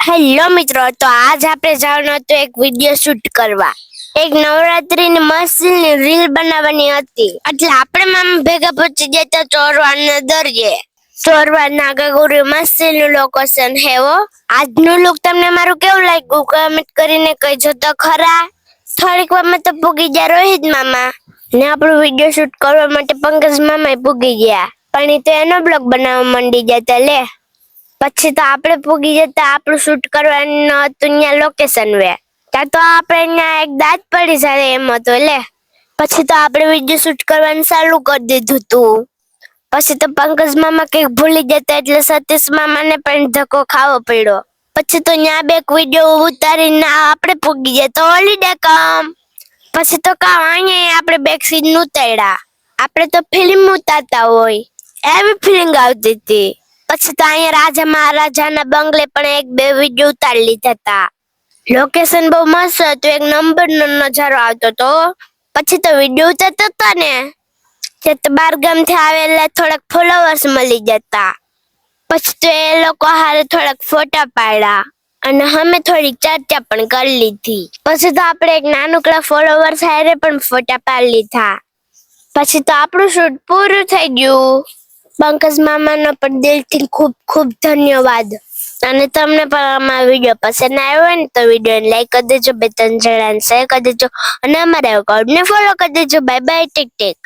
Hello મિત્રો, તો આજ આપણે જવાનું હતું એક વિડીયો શૂટ કરવા. એક નવરાત્રીની મસ્તની રીલ બનાવવાની હતી. એટલે આપણે મામા ભેગા પહોંચી ગયા ચોરવાડના દરિયે. ચોરવાડના ગગુરી મસ્તીનું લોકેશન હે હો. આજનું લુક તમને મારું કેવું લાગ્યું કમેન્ટ કરીને કહેજો તો ખરા. થોડીક વારમાં તો પૂગી ગયા રોહિત મામા ને આપણું વિડીયો શૂટ કરવા માટે પંકજ મામા પૂગી ગયા. પણ એ તો એનો બ્લોગ બનાવવા માંડી જતા લે. પછી તો આપણે પૂગી જતા આપણું શૂટ કરવાનું હતું ત્યાં લોકેશન વે. ત્યાં તો આપણે ત્યાં એક દાંત પડી જાય એમ હતું લે. પછી તો આપણે વિડીયો શૂટ કરવાનું ચાલુ કરી દીધું તું. પછી તો પંકજ મામા કંઈક ભૂલી જતા એટલે સતીશ મામાને પણ ધક્કો ખાવો પડ્યો. પછી તો ત્યાં બે વિડીયો ઉતારીને આપણે પૂગી જતા હોલીડે કમ. પછી તો અહીંયા આપણે બેક સીન ઉતાર્યા. આપણે તો ફિલ્મ ઉતારતા હોય એવી ફિલિંગ આવતી હતી. પછી તો અહીંયા રાજા મહારાજાના બંગલે પણ એક બે વિડીયો ઉતારી લીધા હતા. લોકેશન બહુ મસ્ત હતું, એક નંબરનો નજારો આવતો હતો. પછી તો વિડીયો ઉતારતા હતા ને તે તો બાર ગામથી આવેલા થોડાક ફોલોવર્સ મળી જતા. પછી તો એ લોકો હારે થોડાક ફોટા પાડ્યા અને અમે થોડીક ચર્ચા પણ કરી લીધી. પછી તો આપણે એક નાનકડા ફોલોવર્સ હારે પણ ફોટા પાડી લીધા. પછી તો આપણું શૂટ પૂરું થઈ ગયું. પંકજ મામાનો પણ દિલથી ખૂબ ખૂબ ધન્યવાદ. અને તમને પણ અમારો વિડીયો પસંદ આવ્યો હોય ને તો વિડીયોને લાઈક કરી દેજો, 2-3 જણાને શેર કરી દેજો અને અમારા એકાઉન્ટને ફોલો કરી દેજો. Bye bye, take tech.